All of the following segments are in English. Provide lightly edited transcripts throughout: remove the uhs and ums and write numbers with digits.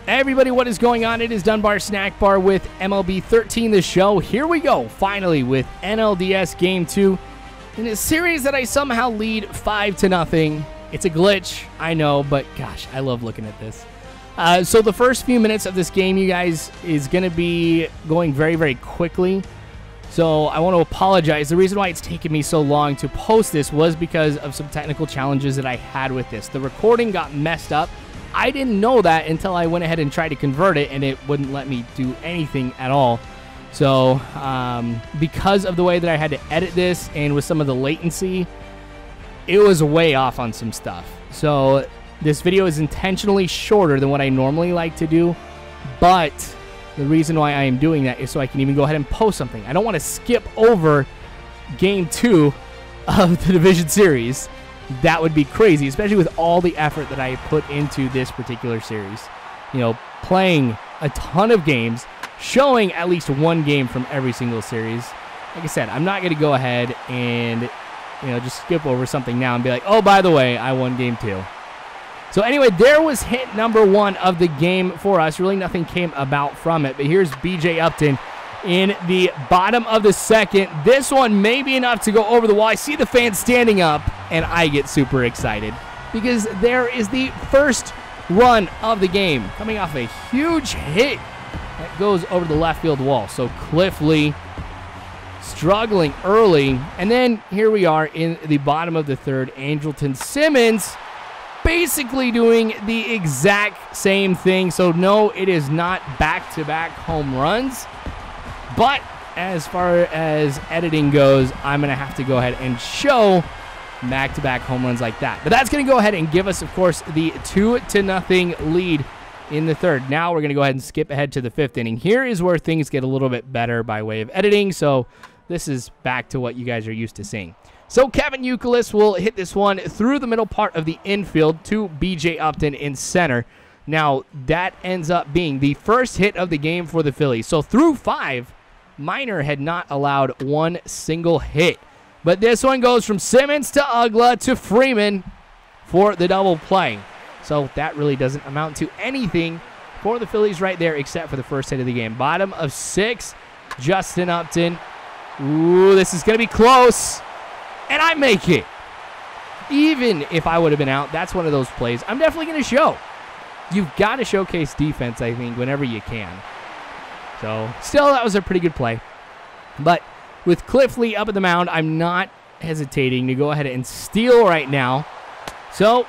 Everybody, what is going on? It is Dunbar Snack Bar with MLB 13, the show. Here we go, finally, with NLDS Game 2 in a series that I somehow lead 5-0. It's a glitch, I know, but gosh, I love looking at this. So the first few minutes of this game, you guys, is going to be going very, very quickly. So I want to apologize. The reason why it's taken me so long to post this was because of some technical challenges that I had with this. The recording got messed up. I didn't know that until I went ahead and tried to convert it, and it wouldn't let me do anything at all. So because of the way that I had to edit this and with some of the latency, it was way off on some stuff. So this video is intentionally shorter than what I normally like to do, but the reason why I am doing that is so I can even go ahead and post something. I don't want to skip over Game 2 of the Division Series. That would be crazy, especially with all the effort that I put into this particular series. You know, playing a ton of games, showing at least one game from every single series. Like I said, I'm not going to go ahead and, you know, just skip over something now and be like, oh, by the way, I won Game 2. So anyway, there was hit number 1 of the game for us. Really nothing came about from it, but here's B.J. Upton in the bottom of the second. This one may be enough to go over the wall. I see the fans standing up, and I get super excited because there is the first run of the game coming off a huge hit that goes over the left field wall. So Cliff Lee struggling early, and then here we are in the bottom of the third. Angelton Simmons basically doing the exact same thing. So no, it is not back-to-back home runs. But as far as editing goes, I'm going to have to go ahead and show back-to-back home runs like that. But that's going to go ahead and give us, of course, the 2-0 lead in the third. Now we're going to go ahead and skip ahead to the 5th inning. Here is where things get a little bit better by way of editing. So this is back to what you guys are used to seeing. So Kevin Youkilis will hit this one through the middle part of the infield to B.J. Upton in center. Now, that ends up being the first hit of the game for the Phillies. So through 5, Minor had not allowed one single hit. But this one goes from Simmons to Ugla to Freeman for the double play. So that really doesn't amount to anything for the Phillies right there except for the first hit of the game. Bottom of 6, Justin Upton. Ooh, this is going to be close. And I make it. Even if I would have been out, that's one of those plays I'm definitely going to show. You've got to showcase defense, I think, whenever you can. So, still, that was a pretty good play. But with Cliff Lee up at the mound, I'm not hesitating to go ahead and steal right now. So,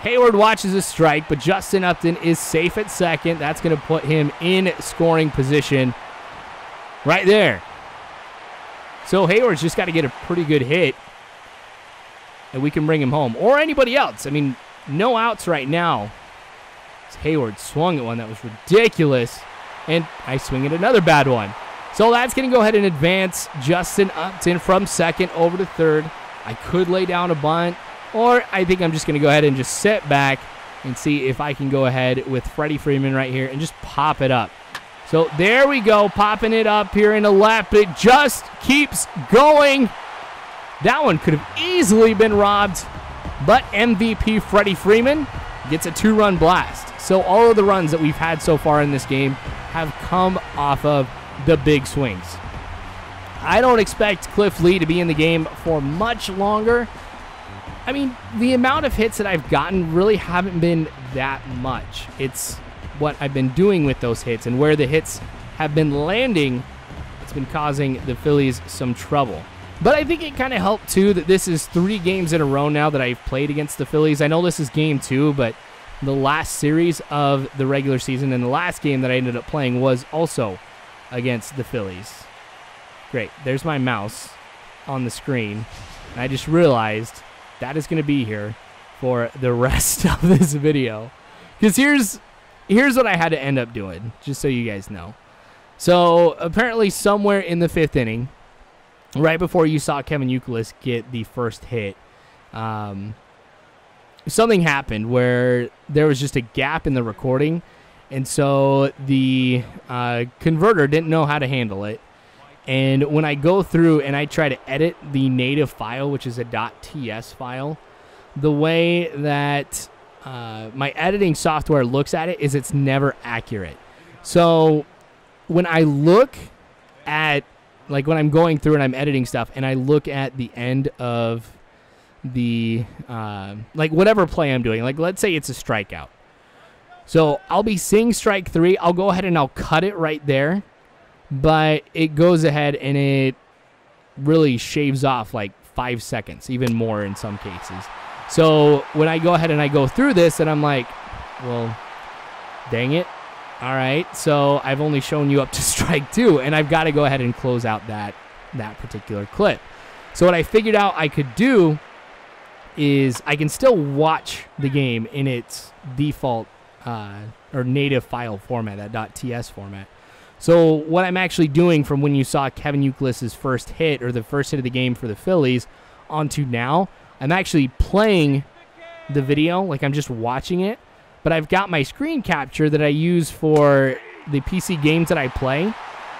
Hayward watches a strike, but Justin Upton is safe at second. That's going to put him in scoring position right there. So, Hayward's just got to get a pretty good hit, and we can bring him home. Or anybody else. I mean, no outs right now. Hayward swung at one that was ridiculous. And I swing at another bad one. So that's going to go ahead and advance Justin Upton from second over to third. I could lay down a bunt, or I think I'm just going to go ahead and just sit back and see if I can go ahead with Freddie Freeman right here and just pop it up. So there we go, popping it up here in the left, but it just keeps going. That one could have easily been robbed, but MVP Freddie Freeman gets a 2-run blast. So all of the runs that we've had so far in this game have come off of the big swings. I don't expect Cliff Lee to be in the game for much longer. I mean, the amount of hits that I've gotten really haven't been that much. It's what I've been doing with those hits and where the hits have been landing. It's been causing the Phillies some trouble. But I think it kind of helped, too, that this is 3 games in a row now that I've played against the Phillies. I know this is Game 2, but the last series of the regular season and the last game that I ended up playing was also against the Phillies. Great. There's my mouse on the screen. And I just realized that is going to be here for the rest of this video. Because here's what I had to end up doing, just so you guys know. So apparently somewhere in the 5th inning, right before you saw Kevin Youkilis get the first hit, something happened where there was just a gap in the recording, and so the converter didn't know how to handle it. And when I go through and I try to edit the native file, which is a .ts file, the way that my editing software looks at it is it's never accurate. So when I look at, like when I'm going through and I'm editing stuff and I look at the end of the, like whatever play I'm doing, like let's say it's a strikeout. So I'll be seeing strike 3. I'll go ahead and I'll cut it right there. But it goes ahead and it really shaves off like 5 seconds, even more in some cases. So when I go ahead and I go through this and I'm like, well, dang it. All right, so I've only shown you up to strike 2, and I've got to go ahead and close out that particular clip. So what I figured out I could do is I can still watch the game in its default or native file format, that .ts format. So what I'm actually doing from when you saw Kevin Youkilis's first hit, or the first hit of the game for the Phillies, onto now, I'm actually playing the video, like I'm just watching it, but I've got my screen capture that I use for the PC games that I play,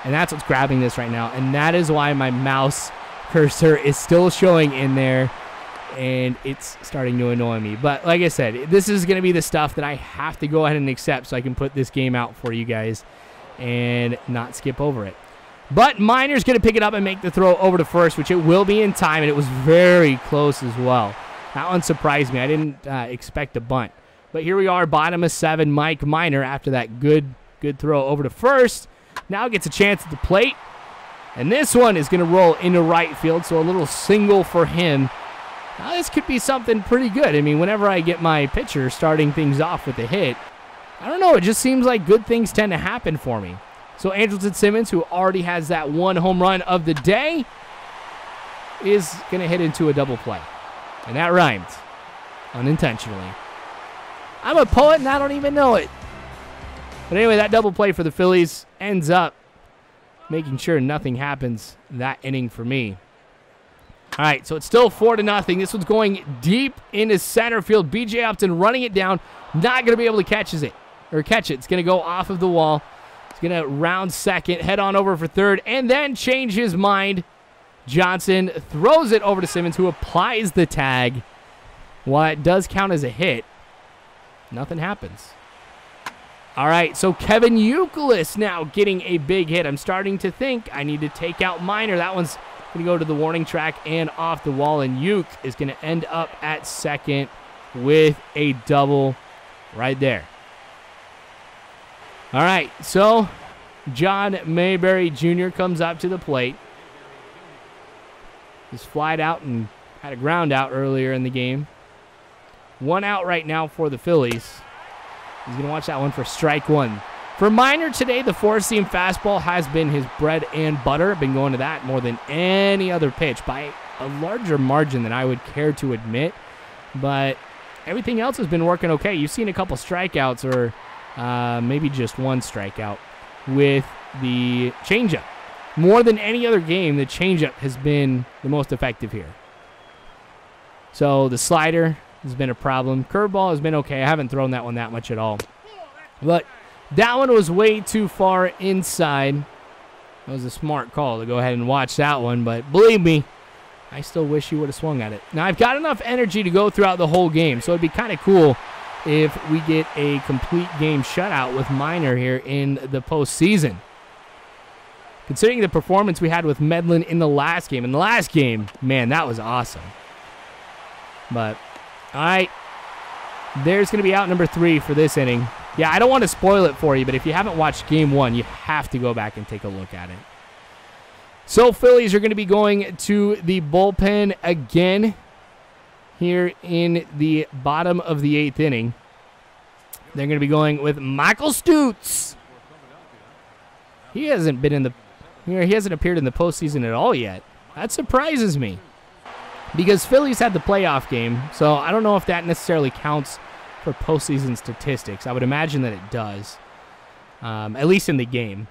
and that's what's grabbing this right now, and that is why my mouse cursor is still showing in there, and it's starting to annoy me. But like I said, this is going to be the stuff that I have to go ahead and accept so I can put this game out for you guys and not skip over it. But Minor's going to pick it up and make the throw over to first, which it will be in time, and it was very close as well. That one surprised me. I didn't expect a bunt. But here we are, bottom of 7, Mike Minor, after that good throw over to first. Now gets a chance at the plate, and this one is going to roll into right field, so a little single for him. Now this could be something pretty good. I mean, whenever I get my pitcher starting things off with a hit, I don't know, it just seems like good things tend to happen for me. So Andrelton Simmons, who already has that 1 home run of the day, is going to hit into a double play. And that rhymed unintentionally. I'm a poet and I don't even know it. But anyway, that double play for the Phillies ends up making sure nothing happens that inning for me. All right, so it's still 4-0. This one's going deep into center field. B.J. Upton running it down. Not going to be able to catch it. It's going to go off of the wall. It's going to round second, head on over for third, and then change his mind. Johnson throws it over to Simmons, who applies the tag. While it does count as a hit, nothing happens. All right, so Kevin Youkilis now getting a big hit. I'm starting to think I need to take out Minor. That one's going to go to the warning track and off the wall, and Uke is going to end up at second with a double right there. All right, so John Mayberry Jr. comes up to the plate. He's flied out and had a ground out earlier in the game. 1 out right now for the Phillies. He's going to watch that one for strike 1. For Minor today, the 4-seam fastball has been his bread and butter. Been going to that more than any other pitch by a larger margin than I would care to admit. But everything else has been working okay. You've seen a couple strikeouts, or maybe just 1 strikeout with the changeup. More than any other game, the changeup has been the most effective here. So the slider has been a problem. Curveball has been okay. I haven't thrown that one that much at all. But that one was way too far inside. That was a smart call to go ahead and watch that one. But believe me, I still wish you would have swung at it. Now, I've got enough energy to go throughout the whole game. So it'd be kind of cool if we get a complete game shutout with Minor here in the postseason. Considering the performance we had with Medlin in the last game. In the last game, man, that was awesome. But, all right, there's going to be out number 3 for this inning. Yeah, I don't want to spoil it for you, but if you haven't watched Game 1, you have to go back and take a look at it. So, Phillies are going to be going to the bullpen again here in the bottom of the 8th inning. They're going to be going with Michael Stutz. He hasn't been in the, he hasn't appeared in the postseason at all yet. That surprises me, because Phillies had the playoff game, so I don't know if that necessarily counts for postseason statistics. I would imagine that it does, at least in the game.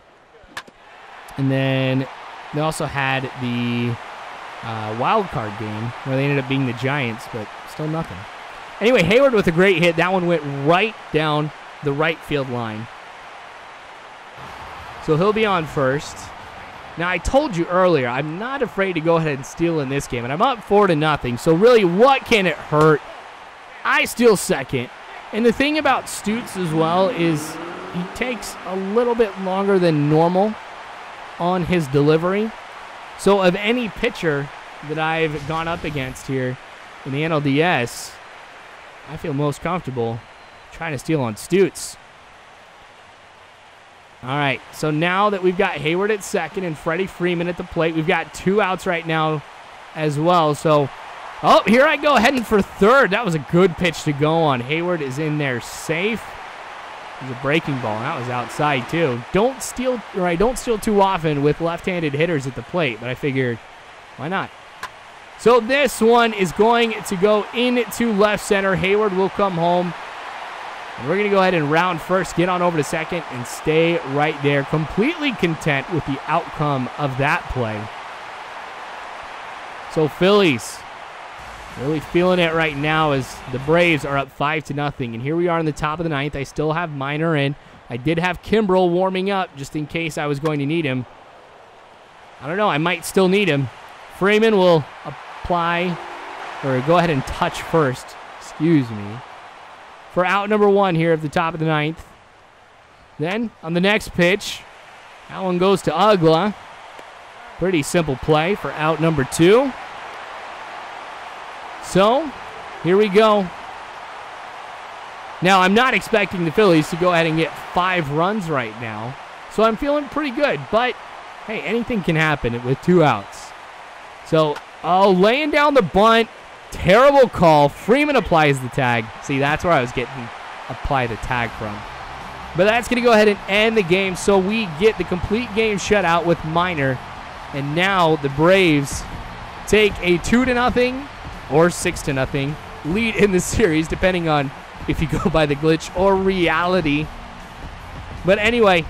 And then they also had the wild card game where they ended up being the Giants, but still nothing. Anyway, Hayward with a great hit. That one went right down the right field line. So he'll be on first. Now, I told you earlier, I'm not afraid to go ahead and steal in this game, and I'm up 4-0. So really, what can it hurt? I steal second, And the thing about Stutz as well is he takes a little bit longer than normal on his delivery. So of any pitcher that I've gone up against here in the NLDS, I feel most comfortable trying to steal on Stutz. All right, so now that we've got Hayward at second and Freddie Freeman at the plate, we've got 2 outs right now as well. So, oh, here I go heading for third. That was a good pitch to go on. Hayward is in there safe. It was a breaking ball. That was outside too. Don't steal too often with left-handed hitters at the plate, but I figured, why not? So this one is going to go into left center. Hayward will come home. And we're going to go ahead and round first, get on over to second, and stay right there. Completely content with the outcome of that play. So Phillies really feeling it right now as the Braves are up 5-0. And here we are in the top of the 9th. I still have Minor in. I did have Kimbrel warming up just in case I was going to need him. I don't know. I might still need him. Freeman will apply, or go ahead and touch first. Excuse me. For out number 1 here at the top of the 9th. Then, on the next pitch, that one goes to Ugla. Pretty simple play for out number 2. So, here we go. Now, I'm not expecting the Phillies to go ahead and get 5 runs right now. So, I'm feeling pretty good. But, hey, anything can happen with 2 outs. So, laying down the bunt. Terrible call. Freeman applies the tag. See, that's where I was getting apply the tag from. But that's going to go ahead and end the game. So we get the complete game shutout with Minor. And now the Braves take a 2-0 or 6-0 lead in the series, depending on if you go by the glitch or reality. But anyway,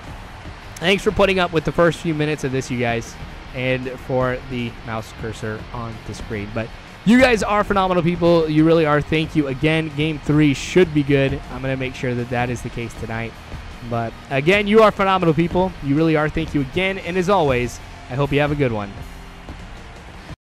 thanks for putting up with the first few minutes of this, you guys, and for the mouse cursor on the screen. But you guys are phenomenal people. You really are. Thank you again. Game 3 should be good. I'm going to make sure that that is the case tonight. But again, you are phenomenal people. You really are. Thank you again. And as always, I hope you have a good one.